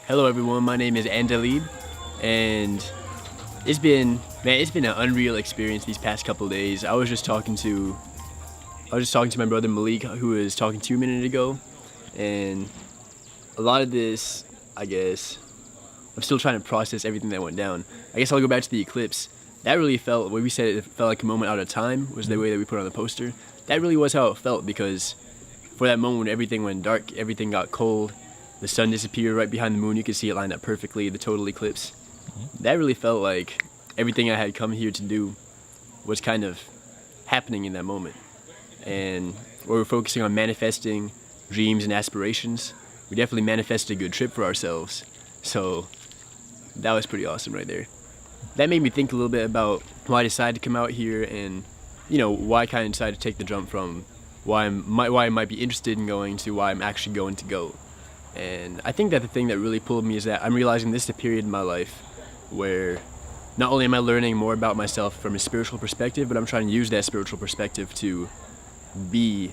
Hello everyone, my name is Andalib, and it's been an unreal experience these past couple days. I was just talking to my brother Malik, who was talking to you a minute ago, and a lot of this, I guess, I'm still trying to process everything that went down. I guess I'll go back to the eclipse. That really felt, when we said it felt like a moment out of time, was the way that we put it on the poster. That really was how it felt, because for that moment when everything went dark, everything got cold, the sun disappeared right behind the moon, you could see it lined up perfectly, the total eclipse. That really felt like everything I had come here to do was kind of happening in that moment. And we were focusing on manifesting dreams and aspirations. We definitely manifested a good trip for ourselves. So that was pretty awesome right there. That made me think a little bit about why I decided to come out here, and why I kind of decided to take the jump from why I might be interested in going to why I'm actually going to go. And I think that the thing that really pulled me is that I'm realizing this is a period in my life where not only am I learning more about myself from a spiritual perspective, but I'm trying to use that spiritual perspective to be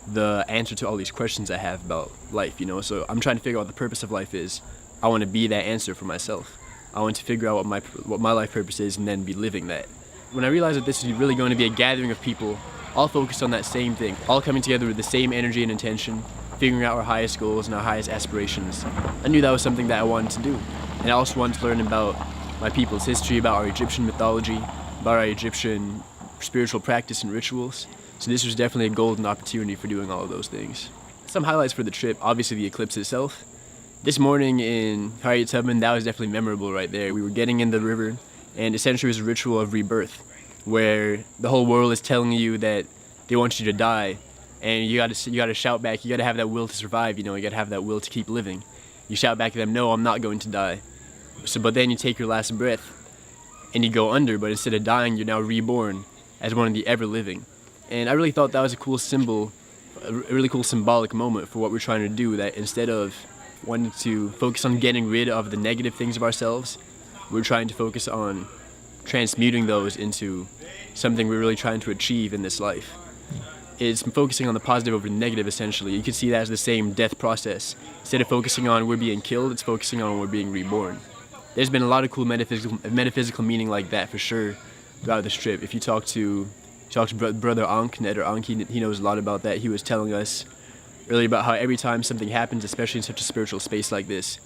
the answer to all these questions I have about life, So I'm trying to figure out what the purpose of life is. I want to be that answer for myself. I want to figure out what my life purpose is and then be living that. When I realized that this is really going to be a gathering of people all focused on that same thing, all coming together with the same energy and intention, figuring out our highest goals and our highest aspirations, I knew that was something that I wanted to do. And I also wanted to learn about my people's history, about our Egyptian mythology, about our Egyptian spiritual practice and rituals. So this was definitely a golden opportunity for doing all of those things. Some highlights for the trip, obviously the eclipse itself. This morning in Harriet Tubman, that was definitely memorable right there. We were getting in the river, and essentially it was a ritual of rebirth, where the whole world is telling you that they want you to die, and you gotta shout back. You gotta have that will to survive. You gotta have that will to keep living. You shout back at them, "No, I'm not going to die." But then you take your last breath, and you go under. But instead of dying, you're now reborn as one of the ever living. And I really thought that was a cool symbol, a really cool symbolic moment for what we're trying to do. That instead of wanting to focus on getting rid of the negative things of ourselves, we're trying to focus on transmuting those into something we're really trying to achieve in this life. It's focusing on the positive over the negative, essentially. You can see that as the same death process. Instead of focusing on we're being killed, it's focusing on we're being reborn. There's been a lot of cool metaphysical meaning like that for sure throughout this trip. If you talk to Brother Ankh, Ned or Ankh, he knows a lot about that. He was telling us earlier about how every time something happens, especially in such a spiritual space like this,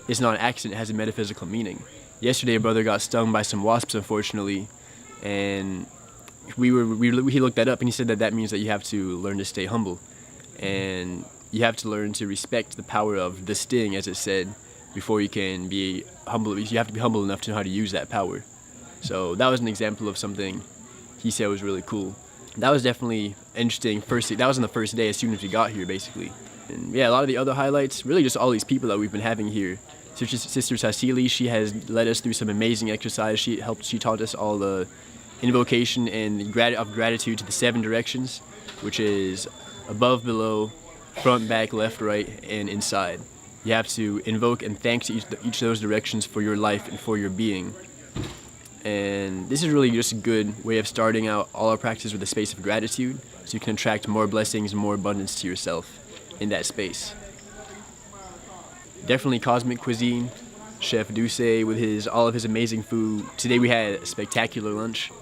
it's not an accident, it has a metaphysical meaning. Yesterday a brother got stung by some wasps, unfortunately, and he looked that up, and he said that means that you have to learn to stay humble, and you have to learn to respect the power of the sting, as it said, before you can be humble. You have to be humble enough to know how to use that power. So that was an example of something he said was really cool. That was definitely interesting. That was on the first day as soon as we got here, basically. And yeah, a lot of the other highlights, really just all these people that we've been having here. Sister Tassili, she has led us through some amazing exercise. She taught us all the invocation and of gratitude to the 7 directions, which is above, below, front, back, left, right, and inside. You have to invoke and thank to each of those directions for your life and for your being. And this is really just a good way of starting out all our practice with a space of gratitude, so you can attract more blessings and more abundance to yourself in that space. Definitely cosmic cuisine. Chef Duce with all of his amazing food. Today we had a spectacular lunch.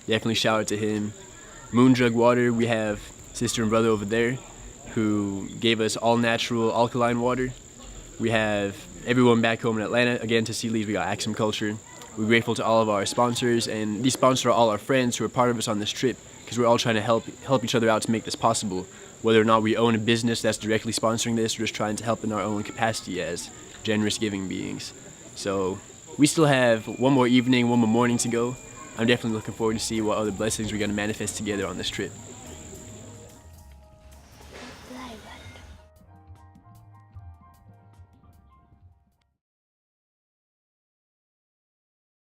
Definitely shout out to him. Moonjug water, we have sister and brother over there who gave us all natural alkaline water. We have everyone back home in Atlanta. Again, to Sealy's, we got Axum Culture. We're grateful to all of our sponsors, and these sponsors are all our friends who are part of us on this trip, because we're all trying to help each other out to make this possible. Whether or not we own a business that's directly sponsoring this, we're just trying to help in our own capacity as generous giving beings. So we still have one more evening, one more morning to go. I'm definitely looking forward to see what other blessings we're going to manifest together on this trip.